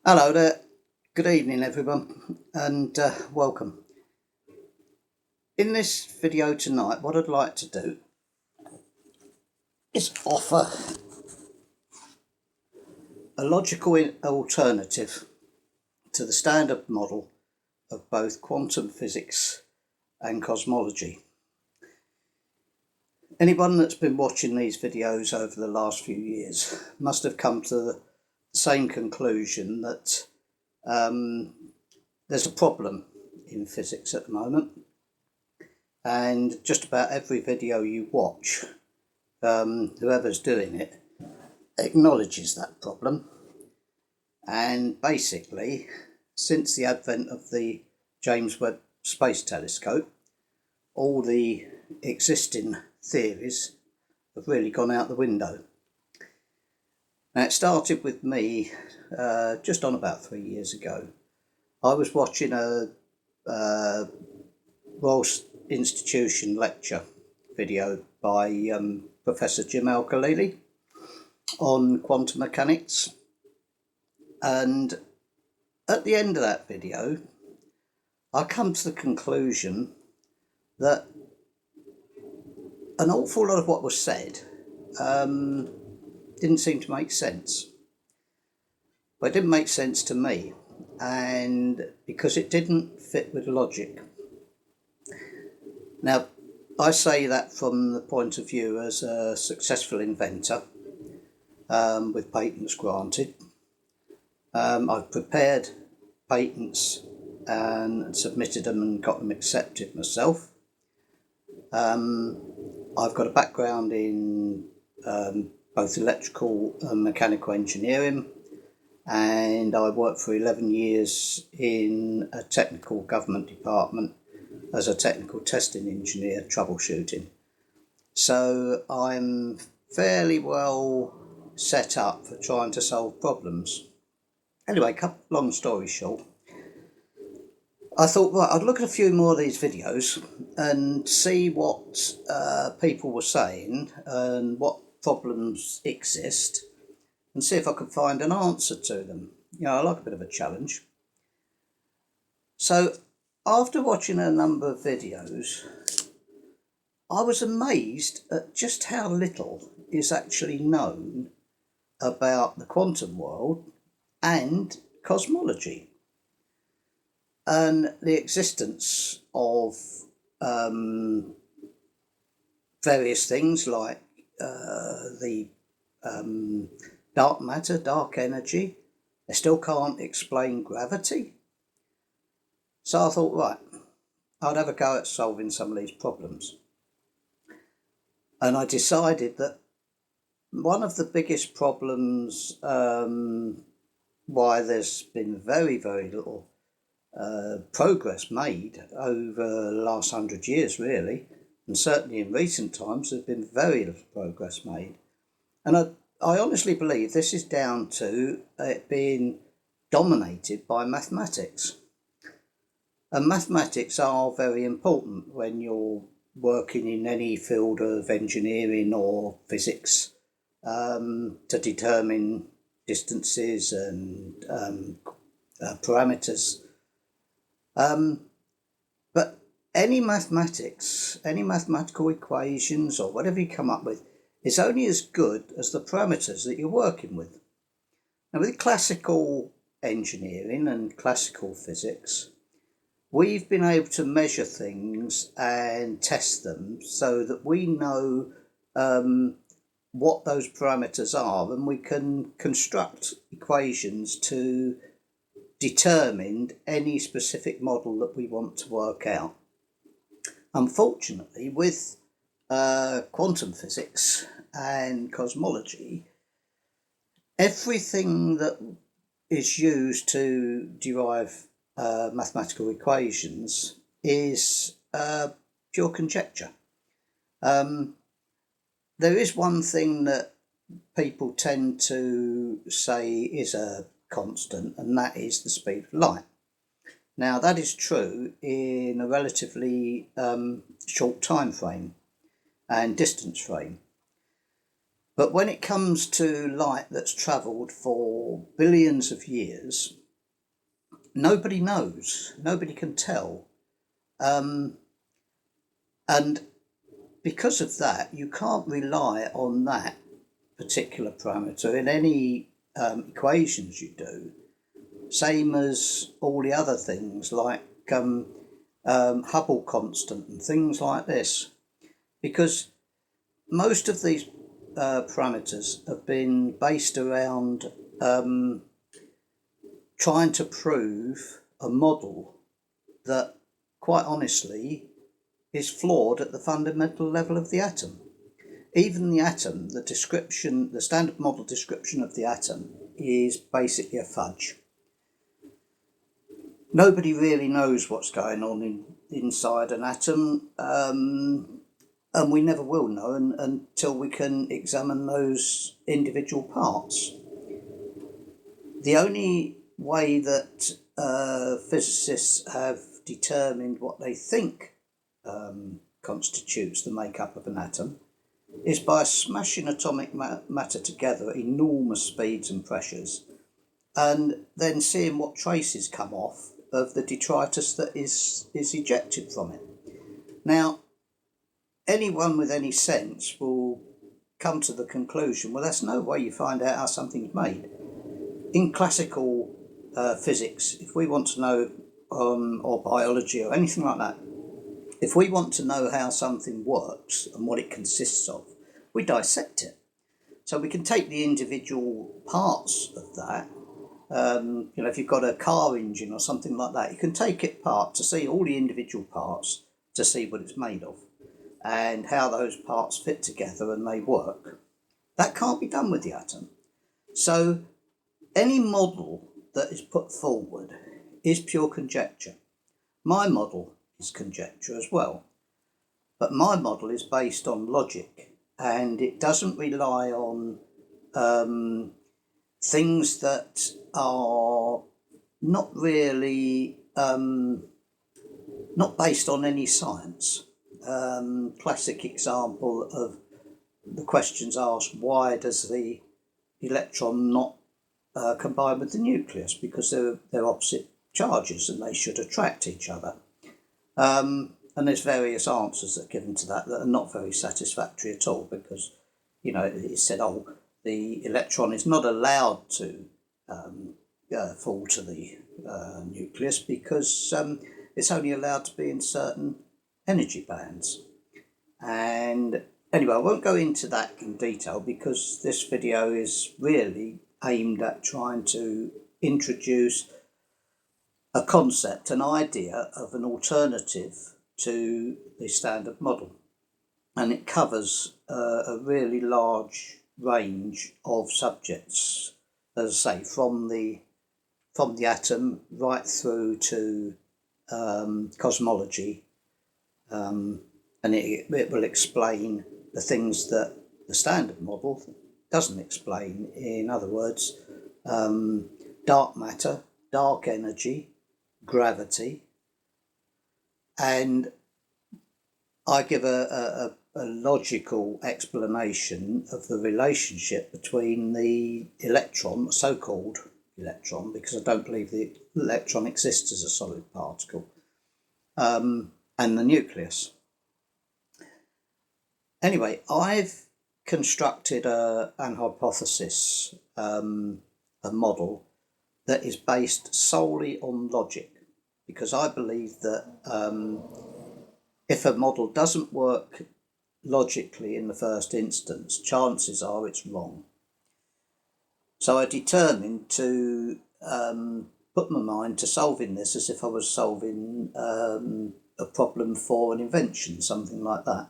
Hello there, good evening everyone, and welcome. In this video tonight, what I'd like to do is offer a logical alternative to the standard model of both quantum physics and cosmology. Anyone that's been watching these videos over the last few years must have come to the same conclusion that there's a problem in physics at the moment, and just about every video you watch, whoever's doing it acknowledges that problem. And basically, since the advent of the James Webb Space Telescope, all the existing theories have really gone out the window. Now, it started with me just on about 3 years ago. I was watching a Royal Institution lecture video by Professor Jim Al-Khalili on quantum mechanics, and at the end of that video I come to the conclusion that an awful lot of what was said didn't seem to make sense. But it didn't make sense to me, and because it didn't fit with logic. Now, I say that from the point of view as a successful inventor with patents granted. I've prepared patents and submitted them and got them accepted myself. I've got a background in both electrical and mechanical engineering, and I worked for 11 years in a technical government department as a technical testing engineer troubleshooting. So I'm fairly well set up for trying to solve problems. Anyway, long story short, I thought, right, I'd look at a few more of these videos and see what people were saying and what problems exist, and see if I could find an answer to them. You know, I like a bit of a challenge. So after watching a number of videos, I was amazed at just how little is actually known about the quantum world and cosmology, and the existence of various things like the dark matter, dark energy. They still can't explain gravity. So I thought, right, I'd have a go at solving some of these problems. And I decided that one of the biggest problems why there's been very, very little progress made over the last 100 years, really, and certainly in recent times, there's been very little progress made. And I honestly believe this is down to it being dominated by mathematics. And mathematics are very important when you're working in any field of engineering or physics, to determine distances and parameters. But any mathematics, any mathematical equations or whatever you come up with is only as good as the parameters that you're working with. Now, with classical engineering and classical physics, we've been able to measure things and test them so that we know what those parameters are, and we can construct equations to determine any specific model that we want to work out. Unfortunately, with quantum physics and cosmology, everything that is used to derive mathematical equations is pure conjecture. There is one thing that people tend to say is a constant, and that is the speed of light. Now, that is true in a relatively short time frame and distance frame. But when it comes to light that's travelled for billions of years, nobody knows, nobody can tell. Um, and because of that, you can't rely on that particular parameter in any equations you do, same as all the other things like Hubble constant and things like this, because most of these parameters have been based around trying to prove a model that, quite honestly, is flawed at the fundamental level of the atom. Even the atom, the standard model description of the atom is basically a fudge. Nobody really knows what's going on inside an atom, and we never will know until we can examine those individual parts. The only way that physicists have determined what they think constitutes the makeup of an atom is by smashing atomic matter together at enormous speeds and pressures, and then seeing what traces come off of the detritus that is ejected from it. Now, anyone with any sense will come to the conclusion, well, that's no way you find out how something's made. In classical physics, if we want to know, or biology or anything like that, if we want to know how something works and what it consists of, we dissect it. So we can take the individual parts of that. If you've got a car engine or something like that, you can take it apart to see all the individual parts, to see what it's made of and how those parts fit together and they work. That can't be done with the atom. So any model that is put forward is pure conjecture. My model is conjecture as well, but my model is based on logic, and it doesn't rely on things that are not really not based on any science. Classic example of the questions asked: why does the electron not combine with the nucleus? Because they're opposite charges and they should attract each other. And there's various answers that are given to that are not very satisfactory at all, because it's said, the electron is not allowed to fall to the nucleus because it's only allowed to be in certain energy bands. And anyway, I won't go into that in detail because this video is really aimed at trying to introduce a concept, an idea of an alternative to the standard model. And it covers a really large range of subjects, as I say, from the atom right through to cosmology, and it will explain the things that the standard model doesn't explain. In other words, dark matter, dark energy, gravity, and I give a logical explanation of the relationship between the electron, so-called electron, because I don't believe the electron exists as a solid particle, and the nucleus. Anyway, I've constructed an hypothesis, a model that is based solely on logic, because I believe that if a model doesn't work logically in the first instance, chances are it's wrong. So I determined to put my mind to solving this as if I was solving a problem for an invention, something like that.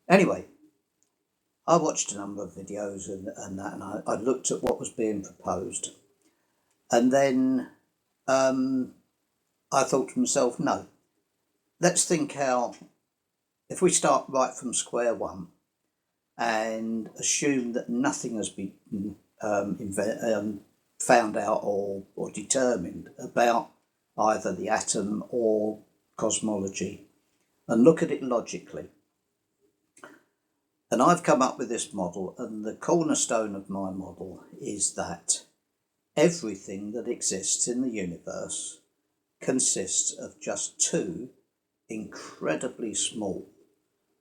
Anyway, I watched a number of videos and I looked at what was being proposed. And then I thought to myself, no, let's think how, if we start right from square one and assume that nothing has been found out or determined about either the atom or cosmology, and look at it logically. And I've come up with this model, and the cornerstone of my model is that everything that exists in the universe consists of just two incredibly small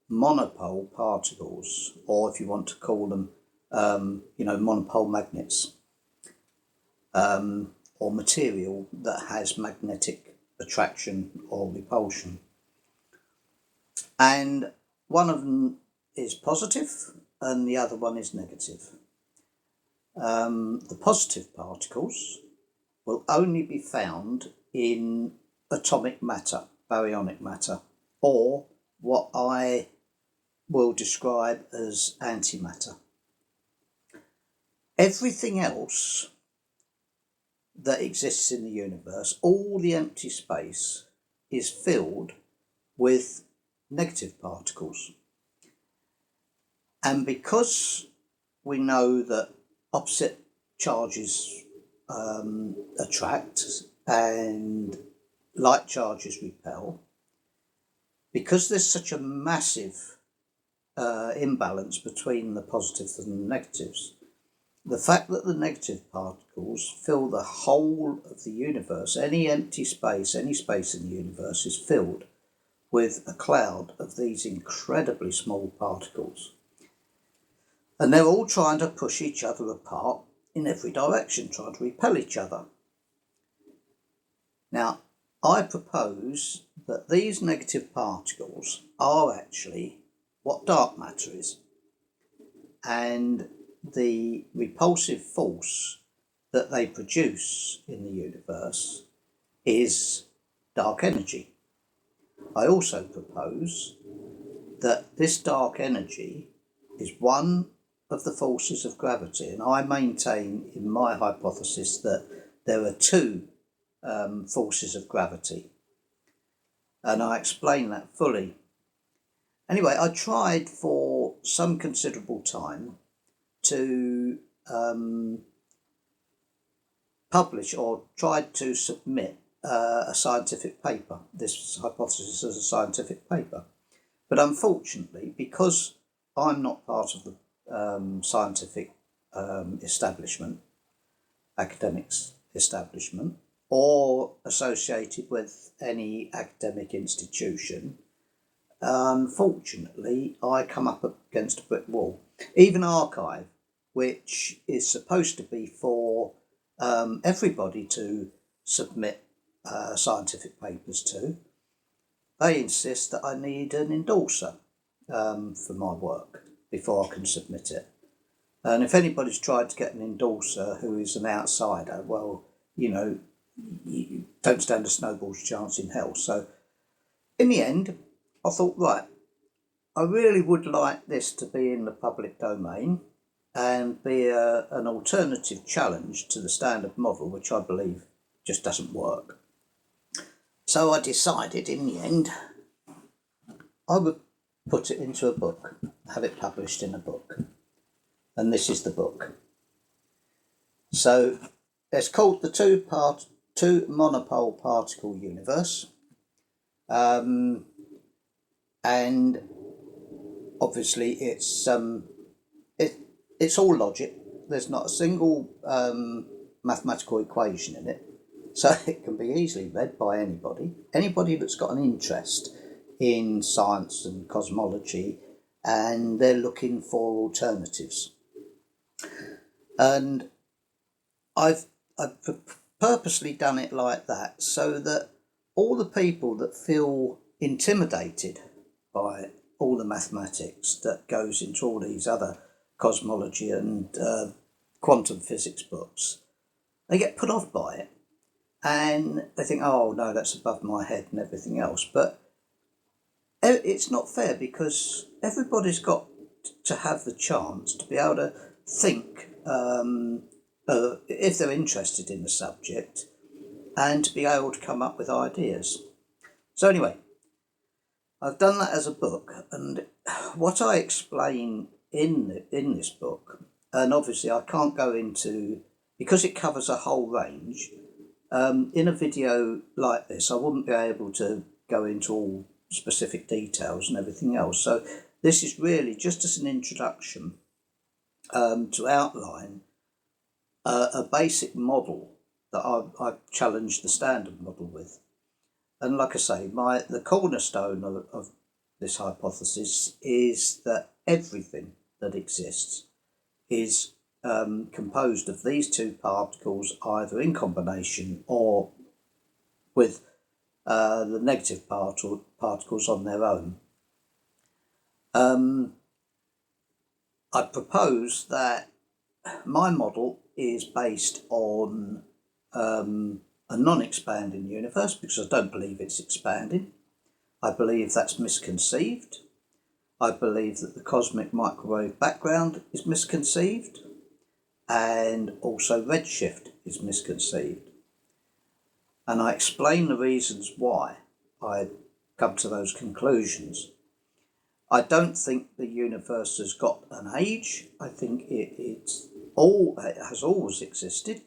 monopole particles, or if you want to call them, monopole magnets, or material that has magnetic attraction or repulsion. And one of them is positive and the other one is negative. The positive particles will only be found in atomic matter, baryonic matter, or what I will describe as antimatter. Everything else that exists in the universe, all the empty space, is filled with negative particles. And because we know that opposite charges attract and like charges repel, because there's such a massive imbalance between the positives and the negatives, the fact that the negative particles fill the whole of the universe, any empty space, any space in the universe is filled with a cloud of these incredibly small particles. And they're all trying to push each other apart in every direction, trying to repel each other. Now, I propose that these negative particles are actually what dark matter is. And the repulsive force that they produce in the universe is dark energy. I also propose that this dark energy is one of the forces of gravity, and I maintain in my hypothesis that there are two forces of gravity, and I explain that fully. Anyway, I tried for some considerable time to publish or tried to submit a scientific paper, this hypothesis as a scientific paper. But unfortunately, because I'm not part of the scientific establishment, academics establishment, or associated with any academic institution, unfortunately, I come up against a brick wall. Even Archive, which is supposed to be for everybody to submit scientific papers to, they insist that I need an endorser for my work before I can submit it. And if anybody's tried to get an endorser who is an outsider, well, you don't stand a snowball's chance in hell. So in the end, I thought, right, I really would like this to be in the public domain and be an alternative challenge to the standard model, which I believe just doesn't work. So I decided in the end I would put it into a book, have it published in a book. And this is the book. So it's called the two monopole particle universe. And obviously it's all logic. There's not a single mathematical equation in it. So it can be easily read by anybody that's got an interest in science and cosmology, and they're looking for alternatives. And I've purposely done it like that so that all the people that feel intimidated by all the mathematics that goes into all these other cosmology and quantum physics books, they get put off by it. And they think, oh no, that's above my head and everything else. But it's not fair, because everybody's got to have the chance to be able to think if they're interested in the subject, and to be able to come up with ideas. So anyway, I've done that as a book, and what I explain in this book, and obviously I can't go into, because it covers a whole range, in a video like this I wouldn't be able to go into all specific details and everything else. So This is really just as an introduction to outline a basic model that I've challenged the standard model with. And like I say, the cornerstone of this hypothesis is that everything that exists is composed of these two particles, either in combination or with the negative particles on their own. I propose that my model is based on a non-expanding universe, because I don't believe it's expanding. I believe that's misconceived. I believe that the cosmic microwave background is misconceived, and also redshift is misconceived. And I explain the reasons why I come to those conclusions. I don't think the universe has got an age. I think it has always existed.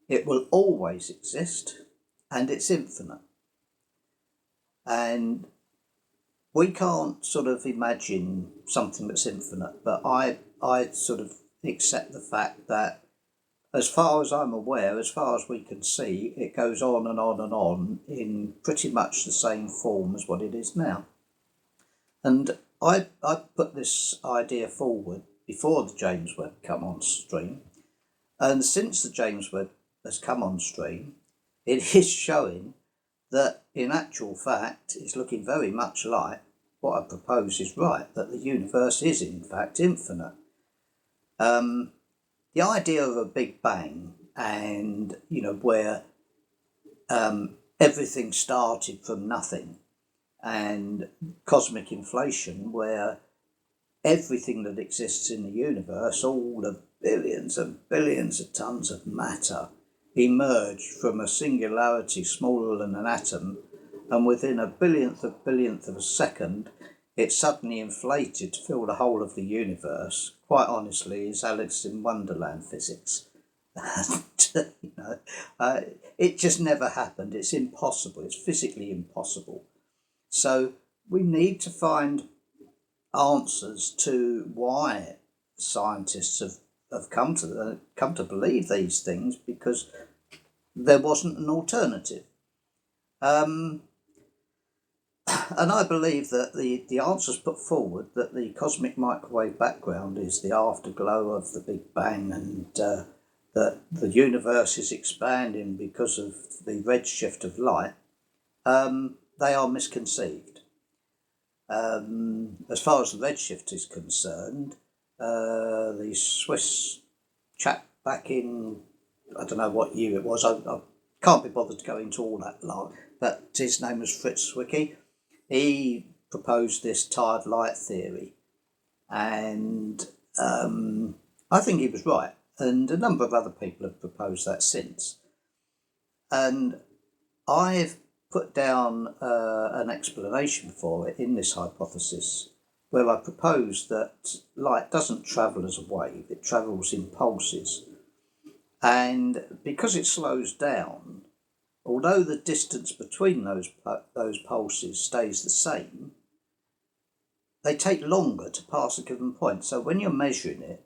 It will always exist, and it's infinite. And we can't sort of imagine something that's infinite, but I sort of accept the fact that, as far as I'm aware, as far as we can see, it goes on and on and on in pretty much the same form as what it is now. And I put this idea forward before the James Webb come on stream, and since the James Webb has come on stream, it is showing that in actual fact it's looking very much like what I propose is right, that the universe is in fact infinite. The idea of a Big Bang, and where everything started from nothing, and cosmic inflation, where everything that exists in the universe, all the billions and billions of tons of matter, emerged from a singularity smaller than an atom, and within a billionth of a second it suddenly inflated to fill the whole of the universe. Quite honestly, is Alice in Wonderland physics. It just never happened. It's impossible. It's physically impossible. So we need to find answers to why scientists have come to believe these things, because there wasn't an alternative. And I believe that the answers put forward, that the cosmic microwave background is the afterglow of the Big Bang, and that the universe is expanding because of the redshift of light, they are misconceived. As far as the redshift is concerned, the Swiss chap back in, I don't know what year it was, I can't be bothered to go into all that long, but his name was Fritz Zwicky. He proposed this tired light theory, and I think he was right, and a number of other people have proposed that since. And I've put down an explanation for it in this hypothesis, where I propose that light doesn't travel as a wave, it travels in pulses. And because it slows down, although the distance between those pulses stays the same, they take longer to pass a given point. So when you're measuring it,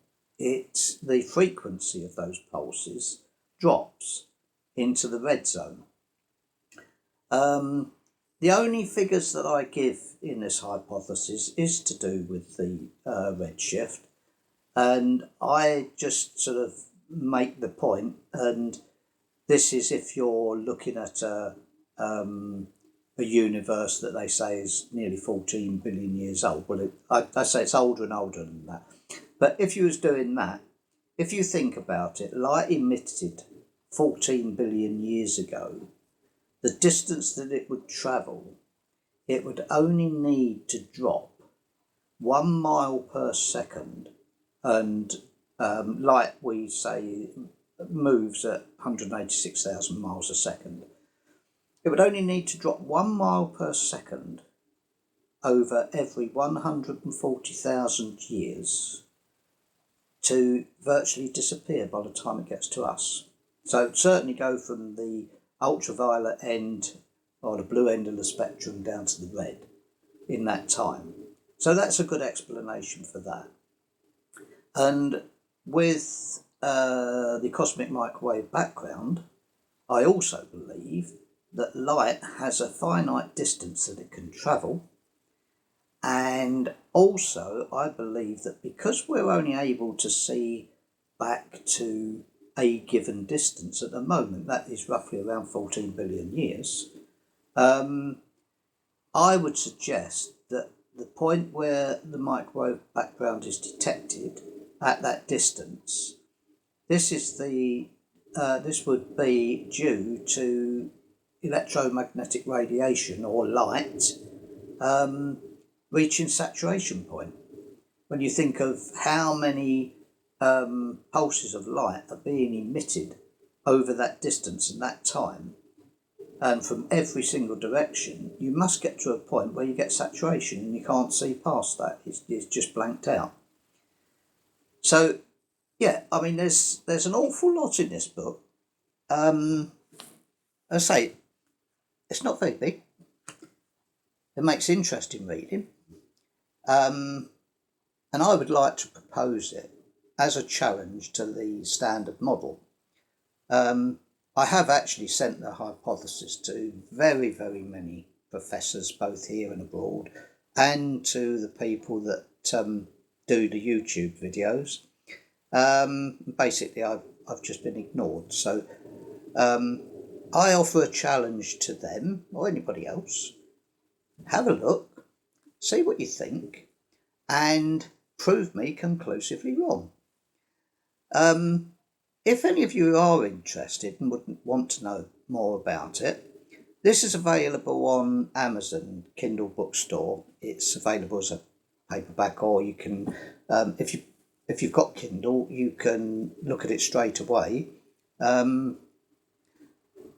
the frequency of those pulses drops into the red zone. The only figures that I give in this hypothesis is to do with the redshift, and I just sort of make the point, and this is if you're looking at a universe that they say is nearly 14 billion years old. Well, I say it's older and older than that. But if you was doing that, if you think about it, light emitted 14 billion years ago. The distance that it would travel, it would only need to drop 1 mile per second, and light, we say, moves at 186,000 miles a second. It would only need to drop 1 mile per second over every 140,000 years to virtually disappear by the time it gets to us. So it'd certainly go from the ultraviolet end, or the blue end of the spectrum, down to the red in that time. So that's a good explanation for that. And with the cosmic microwave background, I also believe that light has a finite distance that it can travel. And also, I believe that because we're only able to see back to a given distance at the moment, that is roughly around 14 billion years, I would suggest that the point where the microwave background is detected at that distance, this would be due to electromagnetic radiation or light reaching saturation point. When you think of how many pulses of light are being emitted over that distance and that time, and from every single direction, you must get to a point where you get saturation and you can't see past that. It's just blanked out. So, yeah, I mean, there's an awful lot in this book. As I say, it's not very big. It makes interesting reading. And I would like to propose it as a challenge to the standard model. I have actually sent the hypothesis to very, very many professors, both here and abroad, and to the people that do the YouTube videos. Basically, I've just been ignored. So I offer a challenge to them or anybody else. Have a look, see what you think, and prove me conclusively wrong. If any of you are interested and would want to know more about it, this is available on Amazon Kindle bookstore. It's available as a paperback, or you can, if you've got Kindle, you can look at it straight away. And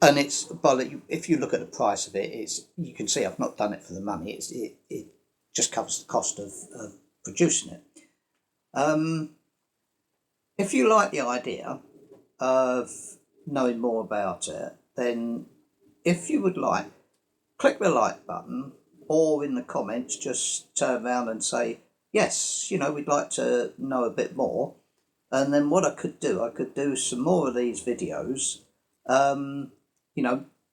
it's, well, if you look at the price of it, you can see I've not done it for the money. It just covers the cost of producing it. If you like the idea of knowing more about it, then if you would like, click the like button, or in the comments just turn around and say, yes, we'd like to know a bit more. And then what I could do some more of these videos,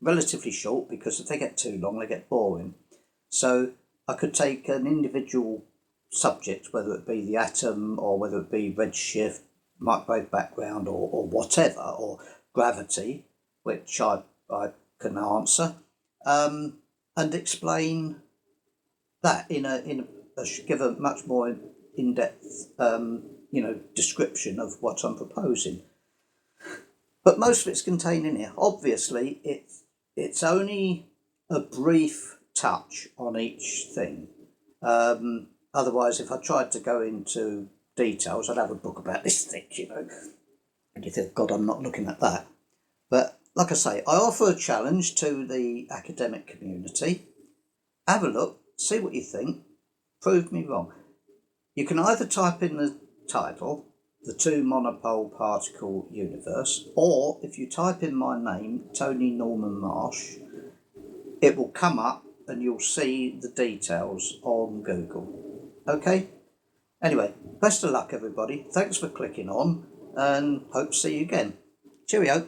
relatively short, because if they get too long, they get boring. So I could take an individual subject, whether it be the atom or whether it be redshift, microwave background, or whatever, or gravity, which I can answer, and explain that give a much more in-depth description of what I'm proposing. But most of it's contained in here. Obviously, it's only a brief touch on each thing. Otherwise, if I tried to go into details, I'd have a book about this thing, and you think, God, I'm not looking at that. But like I say, I offer a challenge to the academic community. Have a look, see what you think, prove me wrong. You can either type in the title, The Two Monopole Particle Universe, or if you type in my name, Tony Norman Marsh, it will come up and you'll see the details on Google. Okay? Anyway, best of luck, everybody. Thanks for clicking on, and hope to see you again. Cheerio.